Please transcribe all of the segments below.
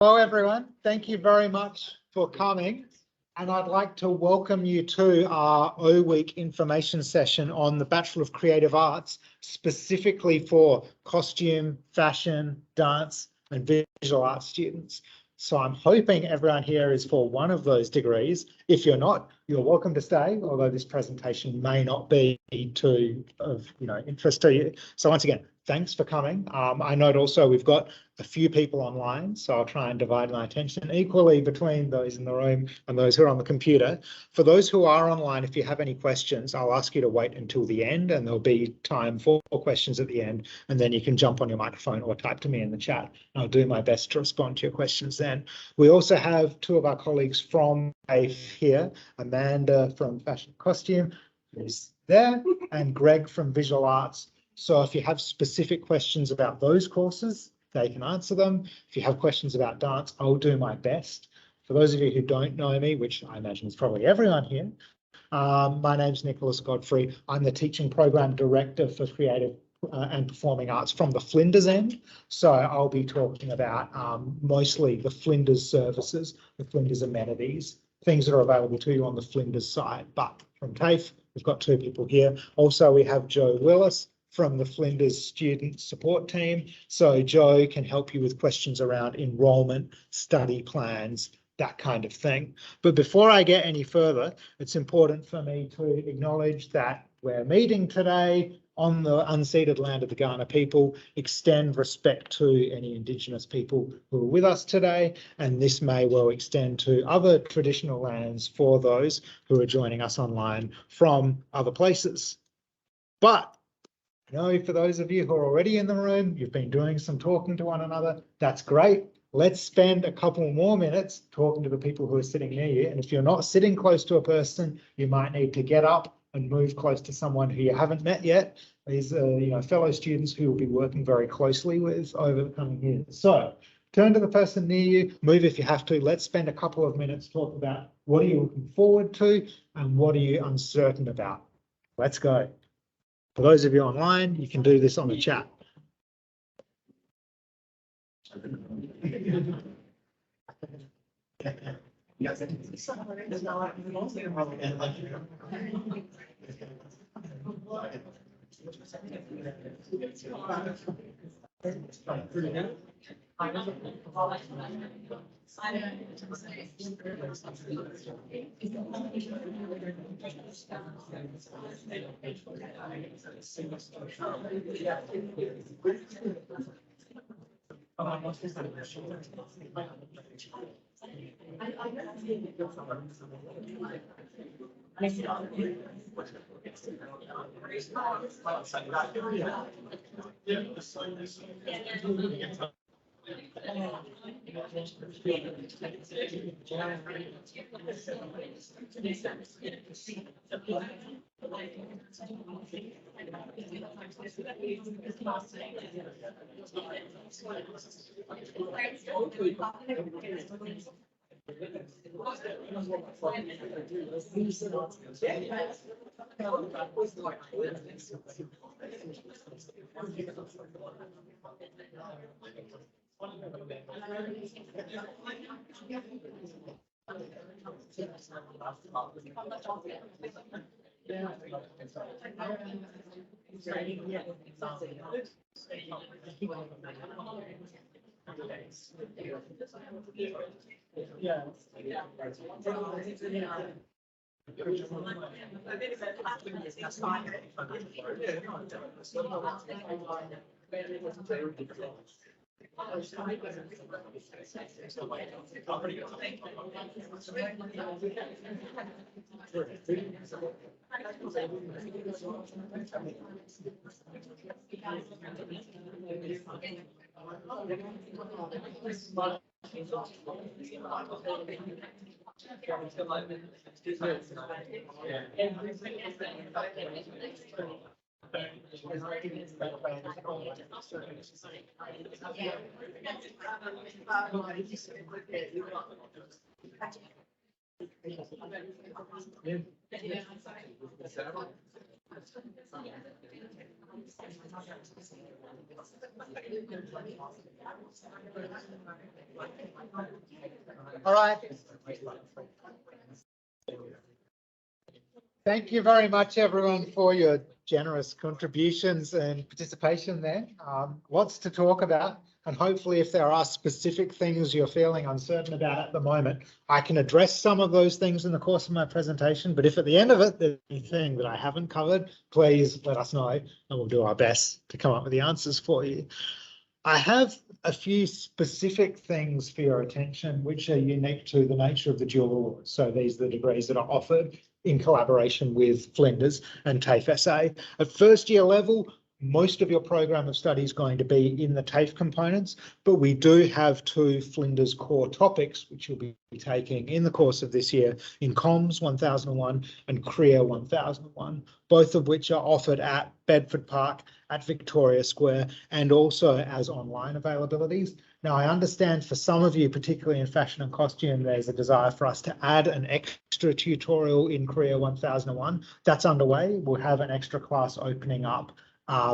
Hello, everyone. Thank you very much for coming. And I'd like to welcome you to our O-Week information session on the Bachelor of Creative Arts, specifically for costume, fashion, dance, and visual arts students. So I'm hoping everyone here is for one of those degrees. If you're not, you're welcome to stay, although this presentation may not be of interest to you. So once again, thanks for coming. I note also we've got a few people online, so I'll try and divide my attention equally between those in the room and those who are on the computer. For those who are online, if you have any questions, I'll ask you to wait until the end, and there'll be time for questions at the end, and then you can jump on your microphone or type to me in the chat. I'll do my best to respond to your questions then. We also have two of our colleagues from TAFE here, Amanda from Fashion Costume, who's there, and Greg from Visual Arts. So if you have specific questions about those courses, they can answer them. If you have questions about dance, I'll do my best. For those of you who don't know me, which I imagine is probably everyone here, my name's Nicholas Godfrey. I'm the Teaching Program Director for Creative and Performing Arts from the Flinders end. So I'll be talking about mostly the Flinders services, the Flinders amenities, things that are available to you on the Flinders side. But from TAFE, we've got two people here. Also, we have Joe Willis from the Flinders student support team. So Joe can help you with questions around enrolment, study plans, that kind of thing. But before I get any further, it's important for me to acknowledge that we're meeting today on the unceded land of the Kaurna people, extend respect to any Indigenous people who are with us today, and this may well extend to other traditional lands for those who are joining us online from other places. But I know for those of you who are already in the room, you've been doing some talking to one another. That's great. Let's spend a couple more minutes talking to the people who are sitting near you. And if you're not sitting close to a person, you might need to get up and move close to someone who you haven't met yet. These are fellow students who will be working very closely with over the coming years. So turn to the person near you, move if you have to. Let's spend a couple of minutes talking about what are you looking forward to and what are you uncertain about. Let's go. For those of you online, you can do this on the chat. All right. Thank you very much, everyone, for your generous contributions and participation there. Lots to talk about, and hopefully if there are specific things you're feeling uncertain about at the moment, I can address some of those things in the course of my presentation. But if at the end of it there's anything that I haven't covered, please let us know and we'll do our best to come up with the answers for you. I have a few specific things for your attention, which are unique to the nature of the dual awards. So these are the degrees that are offered in collaboration with Flinders and TAFE SA. At first year level, most of your program of study is going to be in the TAFE components, but we do have 2 Flinders core topics, which you'll be taking in the course of this year in Comms 1001 and CREA 1001, both of which are offered at Bedford Park, at Victoria Square, and also as online availabilities. Now, I understand for some of you, particularly in fashion and costume, there's a desire for us to add an extra tutorial in CREA 1001. That's underway. We'll have an extra class opening up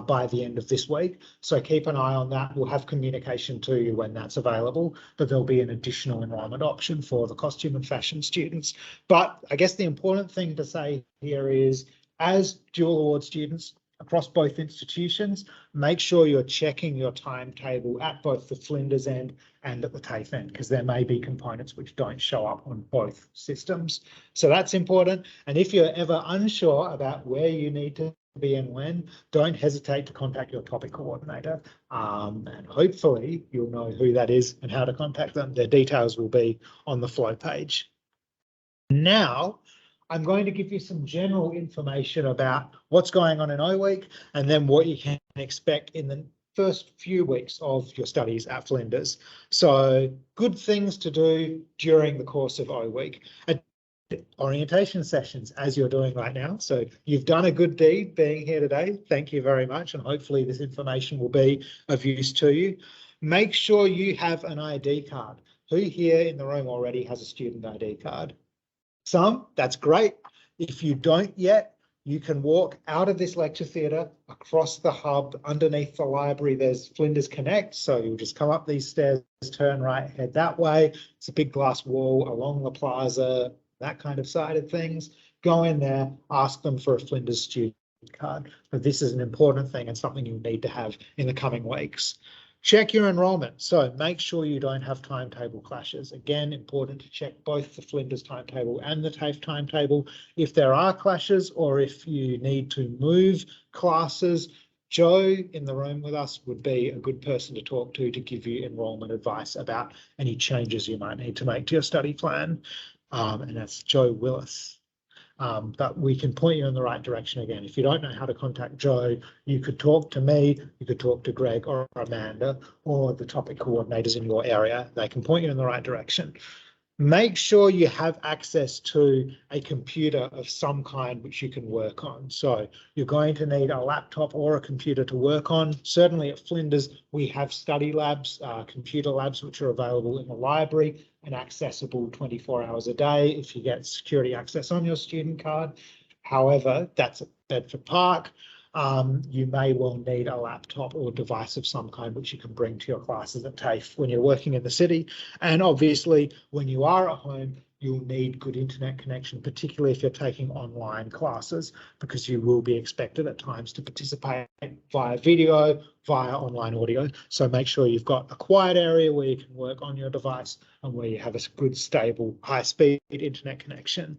by the end of this week. So keep an eye on that. We'll have communication to you when that's available, but there'll be an additional enrollment option for the costume and fashion students. But I guess the important thing to say here is, as dual award students across both institutions, make sure you're checking your timetable at both the Flinders end and at the TAFE end, because there may be components which don't show up on both systems. So that's important. And if you're ever unsure about where you need to be and when, don't hesitate to contact your topic coordinator, and hopefully you'll know who that is and how to contact them. Their details will be on the flow page. Now, I'm going to give you some general information about what's going on in O Week and then what you can expect in the first few weeks of your studies at Flinders. So good things to do during the course of O Week. Orientation sessions, as you're doing right now. So you've done a good deed being here today. Thank you very much. And hopefully this information will be of use to you. Make sure you have an ID card. Who here in the room already has a student ID card? Some, that's great. If you don't yet, you can walk out of this lecture theatre, across the hub, underneath the library, there's Flinders Connect. So you'll just come up these stairs, turn right, head that way. It's a big glass wall along the plaza, that kind of side of things. Go in there, ask them for a Flinders student card. But this is an important thing and something you need to have in the coming weeks. Check your enrolment. So make sure you don't have timetable clashes. Again, important to check both the Flinders timetable and the TAFE timetable. If there are clashes or if you need to move classes, Joe in the room with us would be a good person to talk to give you enrolment advice about any changes you might need to make to your study plan. And that's Joe Willis. But we can point you in the right direction again. If you don't know how to contact Joe, you could talk to me, you could talk to Greg or Amanda or the topic coordinators in your area. They can point you in the right direction. Make sure you have access to a computer of some kind which you can work on. So you're going to need a laptop or a computer to work on. Certainly at Flinders, we have study labs, computer labs, which are available in the library and accessible 24 hours a day if you get security access on your student card. However, that's at Bedford Park. You may well need a laptop or device of some kind which you can bring to your classes at TAFE when you're working in the city. And obviously, when you are at home, you'll need good internet connection, particularly if you're taking online classes, because you will be expected at times to participate via video, via online audio. So make sure you've got a quiet area where you can work on your device and where you have a good, stable, high-speed internet connection.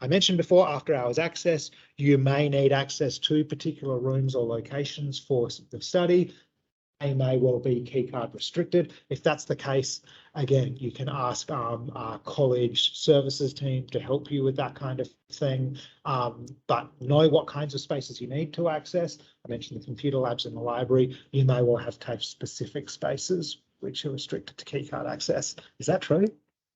I mentioned before, after hours access, you may need access to particular rooms or locations for the study. They may well be keycard restricted. If that's the case, again, you can ask our college services team to help you with that kind of thing. But know what kinds of spaces you need to access. I mentioned the computer labs in the library. You may well have TAFE specific spaces which are restricted to keycard access. Is that true?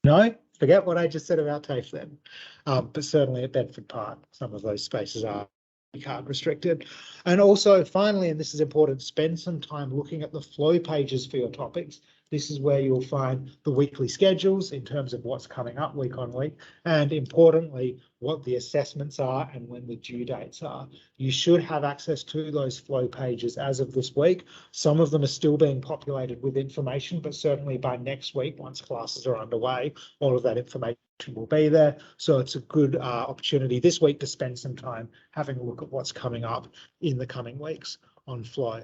No? Forget what I just said about TAFE then. But certainly at Bedford Park, some of those spaces are keycard restricted. And also finally, and this is important, spend some time looking at the flow pages for your topics. This is where you'll find the weekly schedules in terms of what's coming up week on week, and importantly, what the assessments are and when the due dates are. You should have access to those flow pages as of this week. Some of them are still being populated with information, but certainly by next week, once classes are underway, all of that information will be there. So it's a good opportunity this week to spend some time having a look at what's coming up in the coming weeks on Flow.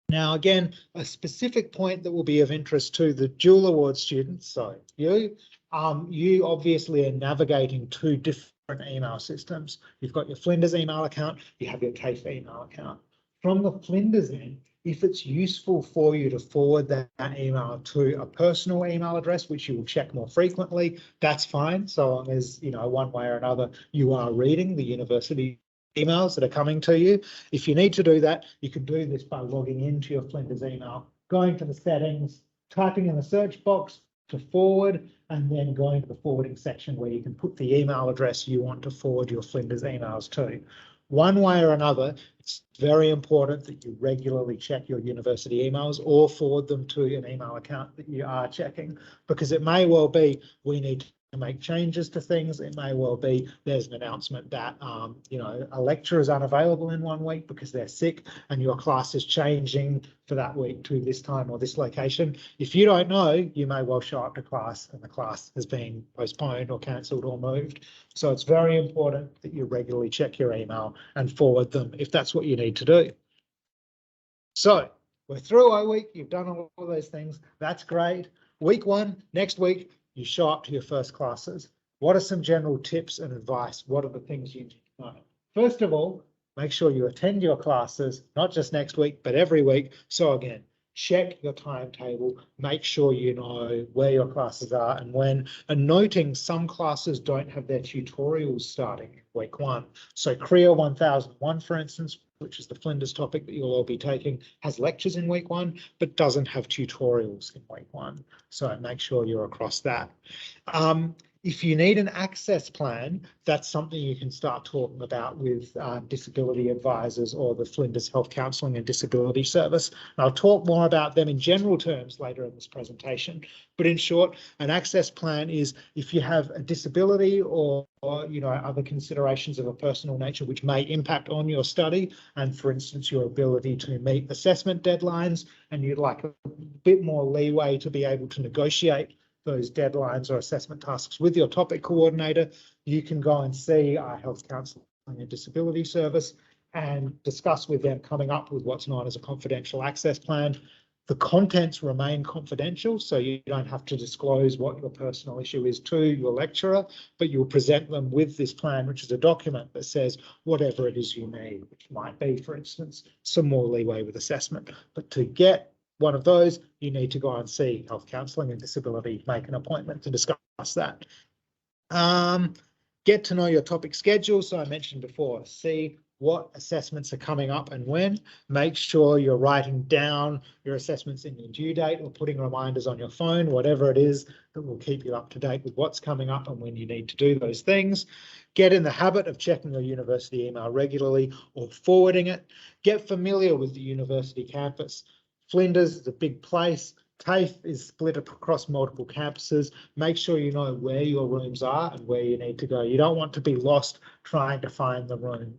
Now, again, a specific point that will be of interest to the dual award students, so you obviously are navigating two different email systems. You've got your Flinders email account, you have your TAFE email account. From the Flinders end, if it's useful for you to forward that email to a personal email address, which you will check more frequently, that's fine, so long as, one way or another, you are reading the university emails that are coming to you. If you need to do that, you can do this by logging into your Flinders email, going to the settings, typing in the search box to forward, and then going to the forwarding section where you can put the email address you want to forward your Flinders emails to. One way or another, it's very important that you regularly check your university emails or forward them to an email account that you are checking, because it may well be we need to make changes to things. It may well be there's an announcement that a lecturer is unavailable in 1 week because they're sick and your class is changing for that week to this time or this location. If you don't know, you may well show up to class and the class has been postponed or cancelled or moved. So it's very important that you regularly check your email and forward them if that's what you need to do. So we're through O week, you've done all those things, that's great. Week 1, next week, you show up to your first classes. What are some general tips and advice? What are the things you need to know? First of all, make sure you attend your classes, not just next week, but every week. So again, check your timetable, make sure you know where your classes are and when, and noting some classes don't have their tutorials starting in week 1. So CREA 1001, for instance, which is the Flinders topic that you'll all be taking, has lectures in week 1, but doesn't have tutorials in week 1. So make sure you're across that. If you need an access plan, that's something you can start talking about with disability advisors or the Flinders Health Counselling and Disability Service. And I'll talk more about them in general terms later in this presentation. But in short, an access plan is if you have a disability or other considerations of a personal nature which may impact on your study, and for instance, your ability to meet assessment deadlines, and you'd like a bit more leeway to be able to negotiate those deadlines or assessment tasks with your topic coordinator, you can go and see our Health Counselling and Disability Service and discuss with them coming up with what's known as a confidential access plan. The contents remain confidential, so you don't have to disclose what your personal issue is to your lecturer, but you'll present them with this plan, which is a document that says whatever it is you need, which might be, for instance, some more leeway with assessment. But to get one of those, you need to go and see Health Counselling and Disability, make an appointment to discuss that. Get to know your topic schedule. So I mentioned before, see what assessments are coming up and when. Make sure you're writing down your assessments in your due date or putting reminders on your phone, whatever it is that will keep you up to date with what's coming up and when you need to do those things. Get in the habit of checking your university email regularly or forwarding it. Get familiar with the university campus. Flinders is a big place. TAFE is split across multiple campuses. Make sure you know where your rooms are and where you need to go. You don't want to be lost trying to find the room,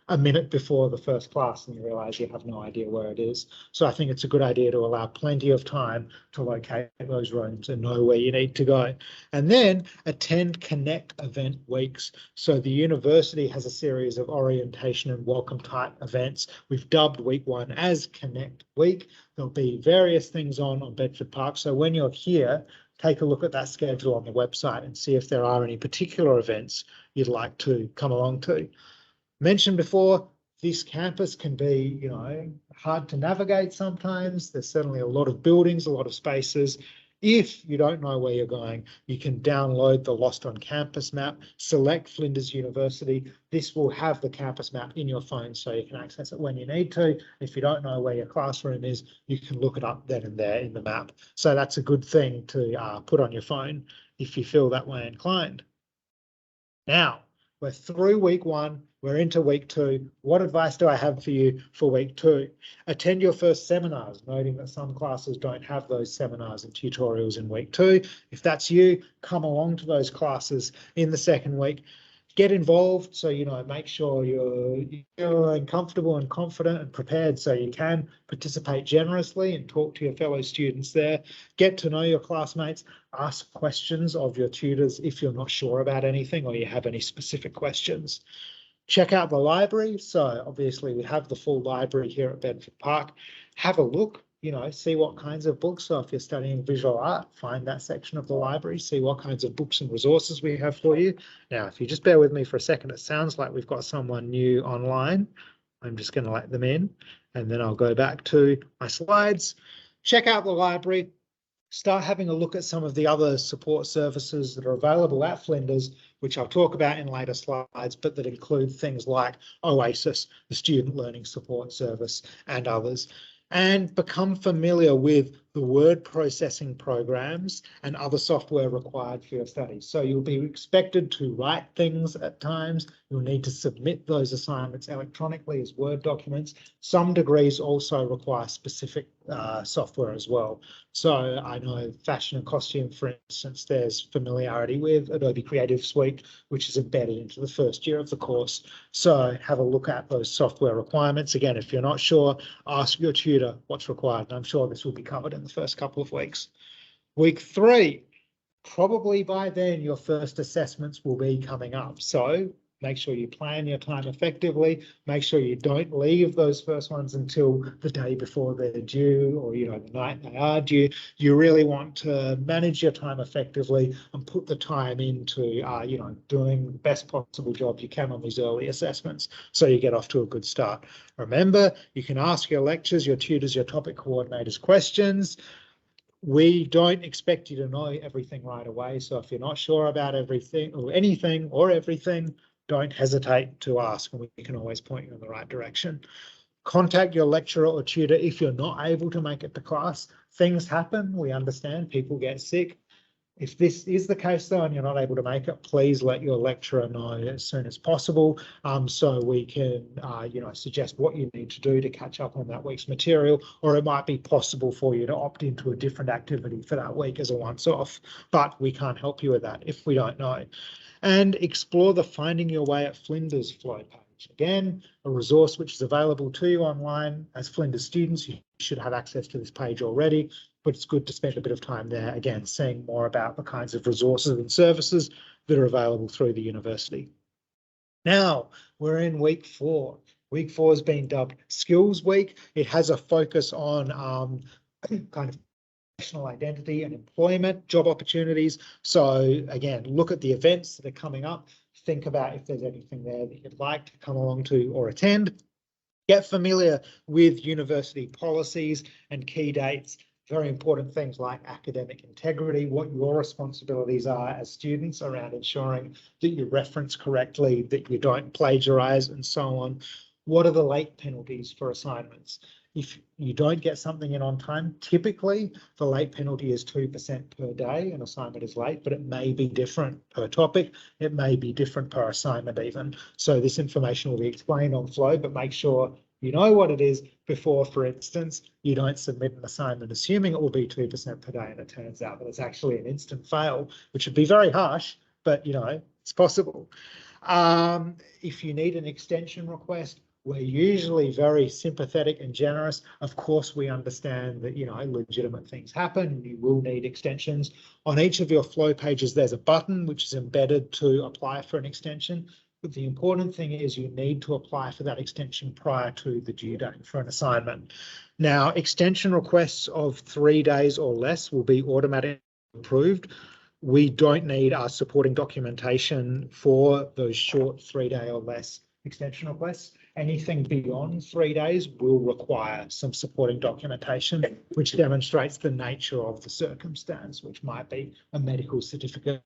a minute before the first class and you realise you have no idea where it is. So I think it's a good idea to allow plenty of time to locate those rooms and know where you need to go. And then attend Connect event weeks. So the university has a series of orientation and welcome type events. We've dubbed week 1 as Connect Week. There'll be various things on Bedford Park. So when you're here, take a look at that schedule on the website and see if there are any particular events you'd like to come along to. Mentioned before, this campus can be, hard to navigate sometimes. There's certainly a lot of buildings, a lot of spaces. If you don't know where you're going, you can download the Lost on Campus map, select Flinders University. This will have the campus map in your phone so you can access it when you need to. If you don't know where your classroom is, you can look it up then and there in the map. So that's a good thing to put on your phone if you feel that way inclined. Now, We're through week 1. We're into week 2. What advice do I have for you for week 2? Attend your first seminars, noting that some classes don't have those seminars and tutorials in week 2. If that's you, come along to those classes in the second week. Get involved, so make sure you're feeling comfortable and confident and prepared, so you can participate generously and talk to your fellow students there. Get to know your classmates. Ask questions of your tutors if you're not sure about anything or you have any specific questions. Check out the library. So obviously we have the full library here at Bedford Park. Have a look. See what kinds of books. So if you're studying visual art, find that section of the library, see what kinds of books and resources we have for you. Now, if you just bear with me for a second, it sounds like we've got someone new online. I'm just going to let them in, and then I'll go back to my slides. Check out the library. Start having a look at some of the other support services that are available at Flinders, which I'll talk about in later slides, but that include things like OASIS, the Student Learning Support Service, and others. And become familiar with the word processing programs and other software required for your studies. So you'll be expected to write things at times. You'll need to submit those assignments electronically as Word documents. Some degrees also require specific software as well. So I know fashion and costume, for instance, there's familiarity with Adobe Creative Suite, which is embedded into the first year of the course. So have a look at those software requirements. Again, if you're not sure, ask your tutor what's required. And I'm sure this will be covered in the first couple of weeks. Week 3, probably by then your first assessments will be coming up. So make sure you plan your time effectively. Make sure you don't leave those first ones until the day before they're due, or the night they are due. You really want to manage your time effectively and put the time into doing the best possible job you can on these early assessments, so you get off to a good start. Remember, you can ask your lecturers, your tutors, your topic coordinators questions. We don't expect you to know everything right away. So if you're not sure about everything or anything or everything, don't hesitate to ask, and we can always point you in the right direction. Contact your lecturer or tutor if you're not able to make it to class. Things happen. We understand people get sick. If this is the case, though, and you're not able to make it, please let your lecturer know as soon as possible, so we can, suggest what you need to do to catch up on that week's material, or it might be possible for you to opt into a different activity for that week as a once-off, but we can't help you with that if we don't know. And explore the Finding Your Way at Flinders flow page. Again, a resource which is available to you online. As Flinders students, you should have access to this page already, but it's good to spend a bit of time there, again, seeing more about the kinds of resources and services that are available through the university. Now, we're in week 4. Week 4 has been dubbed Skills Week. It has a focus on kind of professional identity and employment, job opportunities. So again, look at the events that are coming up. Think about if there's anything there that you'd like to come along to or attend. Get familiar with university policies and key dates. Very important things like academic integrity, what your responsibilities are as students around ensuring that you reference correctly, that you don't plagiarize, and so on. What are the late penalties for assignments? If you don't get something in on time, typically the late penalty is 2% per day an assignment is late, but it may be different per topic. It may be different per assignment even. So this information will be explained on Flow, but make sure you know what it is before, for instance, you don't submit an assignment assuming it will be 2% per day and it turns out that it's actually an instant fail, which would be very harsh, but it's possible. If you need an extension request, we're usually very sympathetic and generous. Of course, we understand that, legitimate things happen. You will need extensions. On each of your flow pages, there's a button which is embedded to apply for an extension. But the important thing is you need to apply for that extension prior to the due date for an assignment. Now, extension requests of 3 days or less will be automatically approved. We don't need our supporting documentation for those short 3-day or less extension requests. Anything beyond 3 days will require some supporting documentation, which demonstrates the nature of the circumstance, which might be a medical certificate.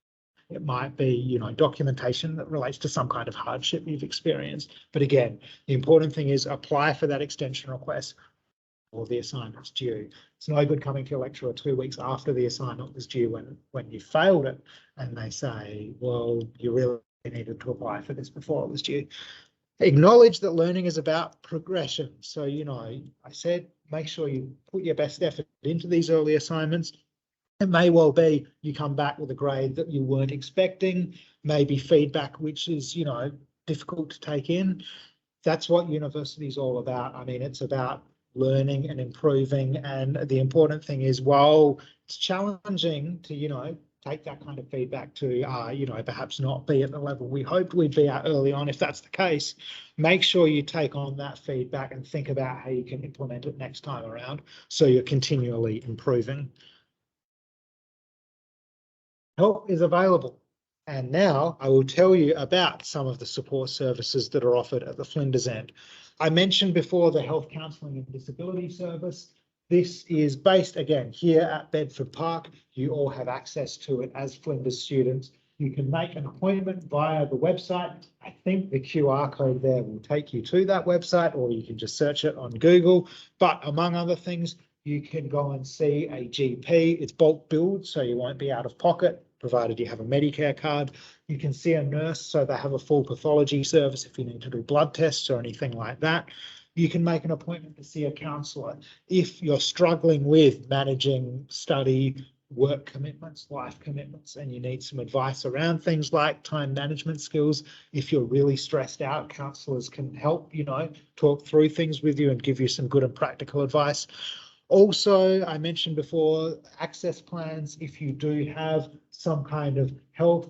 It might be, documentation that relates to some kind of hardship you've experienced. But again, the important thing is apply for that extension request or the assignment's due. It's no good coming to your lecturer 2 weeks after the assignment was due when you failed it and they say, well, you really needed to apply for this before it was due. Acknowledge that learning is about progression. So, I said, make sure you put your best effort into these early assignments. It may well be you come back with a grade that you weren't expecting, maybe feedback which is, difficult to take in. That's what university is all about. I mean, it's about learning and improving. And the important thing is, while it's challenging to, take that kind of feedback to, perhaps not be at the level we hoped we'd be at early on, if that's the case, make sure you take on that feedback and think about how you can implement it next time around so you're continually improving. Help is available. And now I will tell you about some of the support services that are offered at the Flinders end. I mentioned before the Health Counselling and Disability Service. This is based, again, here at Bedford Park. You all have access to it as Flinders students. You can make an appointment via the website. I think the QR code there will take you to that website, or you can just search it on Google. But among other things, you can go and see a GP. It's bulk billed, so you won't be out of pocket, provided you have a Medicare card. You can see a nurse, so they have a full pathology service if you need to do blood tests or anything like that. You can make an appointment to see a counsellor. If you're struggling with managing study, work commitments, life commitments, and you need some advice around things like time management skills, if you're really stressed out, counsellors can help, talk through things with you and give you some good and practical advice. Also, I mentioned before, access plans. If you do have some kind of health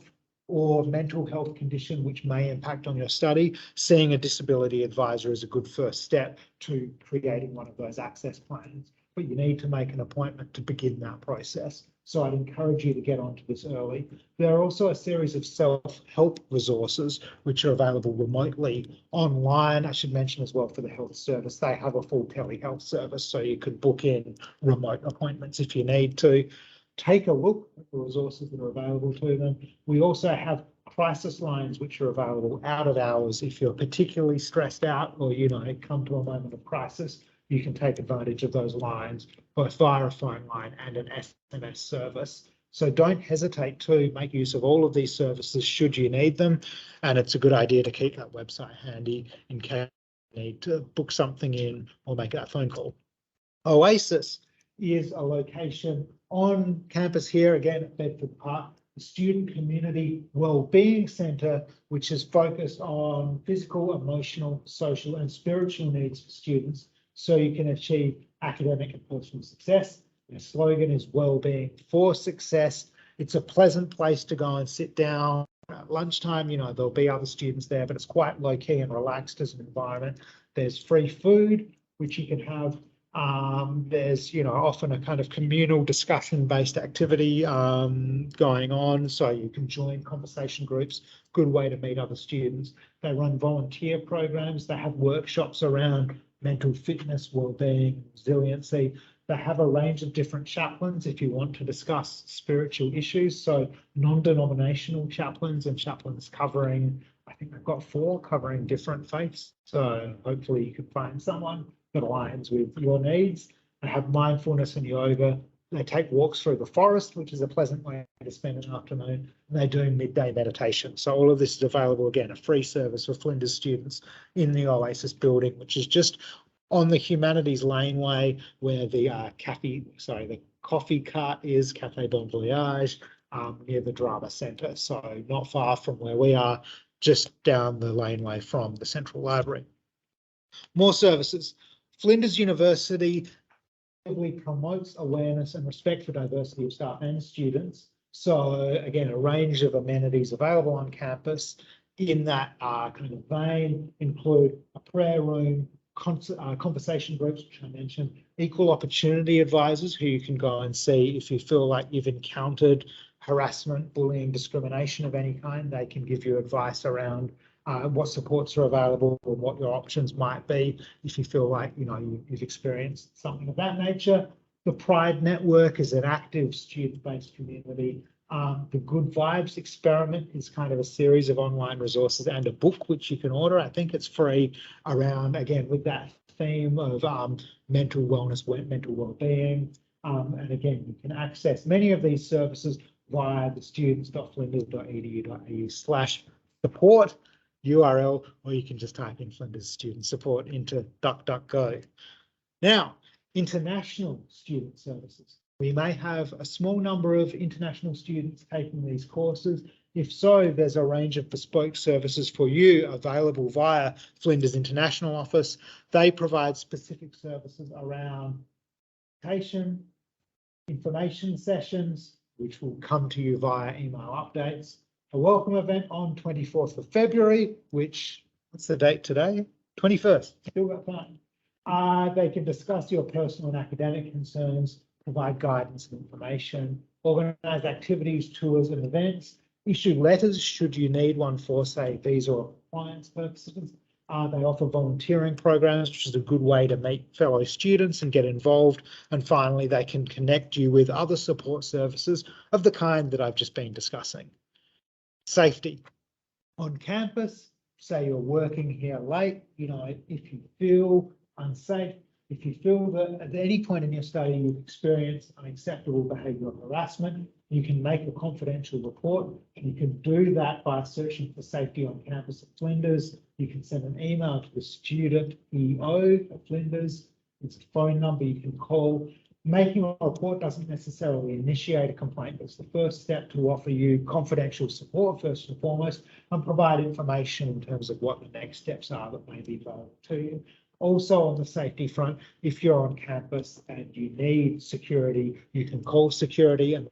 or mental health condition which may impact on your study, seeing a disability advisor is a good first step to creating one of those access plans. But you need to make an appointment to begin that process. So I'd encourage you to get onto this early. There are also a series of self-help resources which are available remotely online. I should mention as well, for the health service, they have a full telehealth service, so you could book in remote appointments if you need to. Take a look at the resources that are available to them. We also have crisis lines which are available out of hours. If you're particularly stressed out or, come to a moment of crisis, you can take advantage of those lines, both via a phone line and an SMS service. So don't hesitate to make use of all of these services should you need them. And it's a good idea to keep that website handy in case you need to book something in or make that phone call. Oasis is a location on campus here, again at Bedford Park, the Student Community Wellbeing Centre, which is focused on physical, emotional, social and spiritual needs for students so you can achieve academic and personal success. Their slogan is Wellbeing for Success. It's a pleasant place to go and sit down at lunchtime. There'll be other students there, but it's quite low key and relaxed as an environment. There's free food, which you can have. There's, often a kind of communal discussion-based activity going on, so you can join conversation groups. Good way to meet other students. They run volunteer programs. They have workshops around mental fitness, wellbeing, resiliency. They have a range of different chaplains if you want to discuss spiritual issues. So non-denominational chaplains and chaplains covering, I think they've got 4 covering different faiths. So hopefully you can find someone that aligns with your needs. They have mindfulness and yoga. They take walks through the forest, which is a pleasant way to spend an afternoon. And they do midday meditation. So all of this is available, again, a free service for Flinders students in the Oasis building, which is just on the humanities laneway where the coffee cart is, Cafe Bon Voyage, near the drama centre. So not far from where we are, just down the laneway from the Central Library. More services. Flinders University promotes awareness and respect for diversity of staff and students. So again, a range of amenities available on campus in that kind of vein include a prayer room, conversation groups, which I mentioned, equal opportunity advisors who you can go and see if you feel like you've encountered harassment, bullying, discrimination of any kind. They can give you advice around what supports are available and what your options might be if you feel like you've experienced something of that nature. The Pride Network is an active student-based community. The Good Vibes Experiment is kind of a series of online resources and a book which you can order. I think it's free, around, again, with that theme of mental wellness, mental well-being. And again, you can access many of these services via the students.flinders.edu.au/ support URL, or you can just type in Flinders Student Support into DuckDuckGo. Now, international student services. We may have a small number of international students taking these courses. If so, there's a range of bespoke services for you available via Flinders International Office. They provide specific services around education, information sessions, which will come to you via email updates. A welcome event on 24th of February, which, what's the date today? 21st, still got time. They can discuss your personal and academic concerns, provide guidance and information, organise activities, tours and events, issue letters should you need one for, say, visa or compliance purposes. They offer volunteering programs, which is a good way to meet fellow students and get involved. And finally, they can connect you with other support services of the kind that I've just been discussing. Safety. On campus, say you're working here late, if you feel unsafe, if you feel that at any point in your study you've experienced unacceptable behavioural harassment, you can make a confidential report, and you can do that by searching for safety on campus at Flinders. You can send an email to the student EO at Flinders. It's a phone number you can call. Making a report doesn't necessarily initiate a complaint. It's the first step to offer you confidential support first and foremost, and provide information in terms of what the next steps are that may be available to you. Also on the safety front, if you're on campus and you need security, you can call security and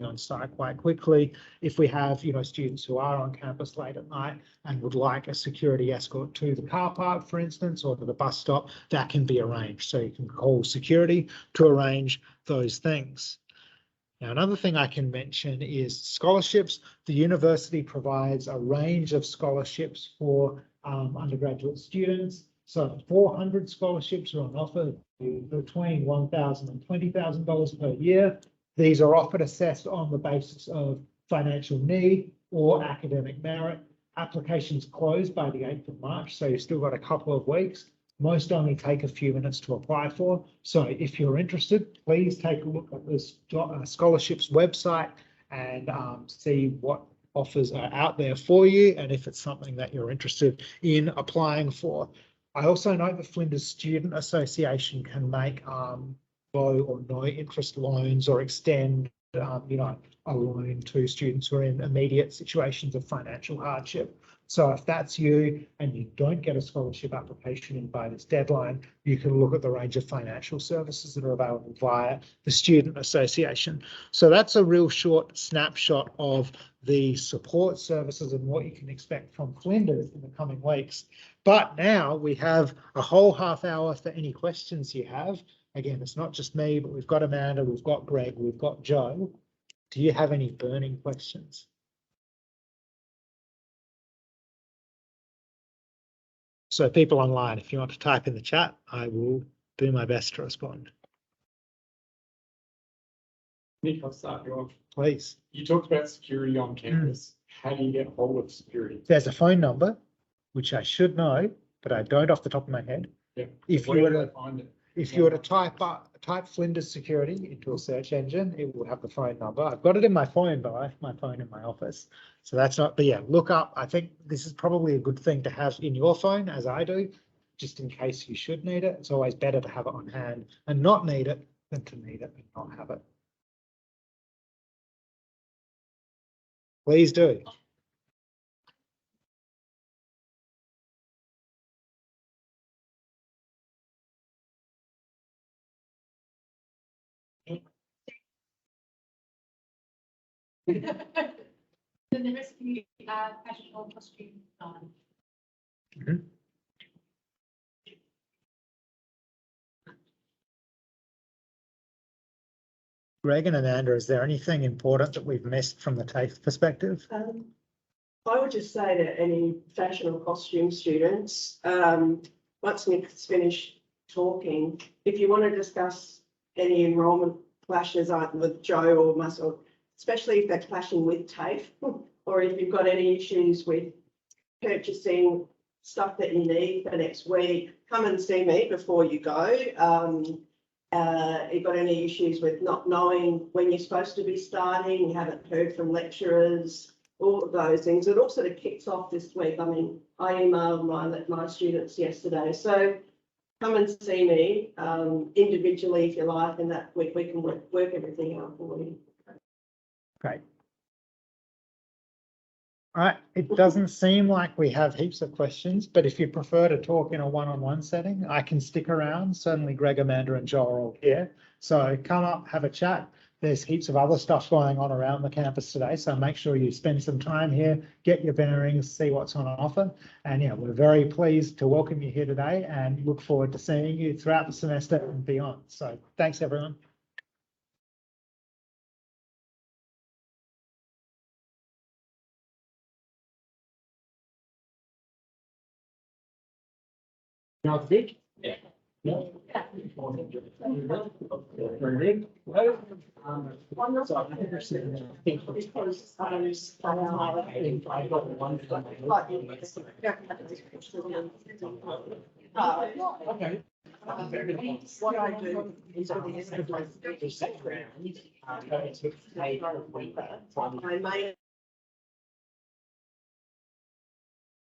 on site quite quickly. If we have, students who are on campus late at night and would like a security escort to the car park, for instance, or to the bus stop, that can be arranged. So you can call security to arrange those things. Now, another thing I can mention is scholarships. The university provides a range of scholarships for undergraduate students. So 400 scholarships are on offer between $1,000 and $20,000 per year. These are often assessed on the basis of financial need or academic merit. Applications close by the 8th of March, so you've still got a couple of weeks. Most only take a few minutes to apply for. So if you're interested, please take a look at this scholarships website and see what offers are out there for you, and if it's something that you're interested in applying for. I also note the Flinders Student Association can make low or no interest loans or extend, a loan to students who are in immediate situations of financial hardship. So if that's you and you don't get a scholarship application in by this deadline, you can look at the range of financial services that are available via the Student Association. So that's a real short snapshot of the support services and what you can expect from Flinders in the coming weeks. But now we have a whole half hour for any questions you have. Again, it's not just me, but we've got Amanda, we've got Greg, we've got Joe. Do you have any burning questions? So people online, if you want to type in the chat, I will do my best to respond. Nick, I'll start you off. Please. You talked about security on campus. How do you get hold of security? There's a phone number, which I should know, but I don't off the top of my head. Yeah. If Where you were do to I find it? If you were to type Flinders Security into a search engine, it will have the phone number. I've got it in my phone, but I have my phone in my office. So that's not, but yeah, look up. I think this is probably a good thing to have in your phone, as I do, just in case you should need it. It's always better to have it on hand and not need it than to need it and not have it. Please do. Then the rest of you fashion or costume design. Greg and Amanda, is there anything important that we've missed from the TAFE perspective? I would just say to any fashion or costume students, once Nick's finished talking, if you want to discuss any enrolment clashes either with Joe or myself, especially if they're clashing with TAFE, or if you've got any issues with purchasing stuff that you need for next week, come and see me before you go. You've got any issues with not knowing when you're supposed to be starting, you haven't heard from lecturers, all of those things. It all sort of kicks off this week. I mean, I emailed my students yesterday, so come and see me individually if you like, and that we can work everything out for you. Great. All right, it doesn't seem like we have heaps of questions, but if you prefer to talk in a one-on-one setting, I can stick around. Certainly Greg, Amanda and Joel are all here. So come up, have a chat. There's heaps of other stuff going on around the campus today. So make sure you spend some time here, get your bearings, see what's on offer. And yeah, we're very pleased to welcome you here today and look forward to seeing you throughout the semester and beyond. So thanks, everyone. Now, good? Yeah. No? Very good. So I understand. Because I got one. Okay. What I do is I may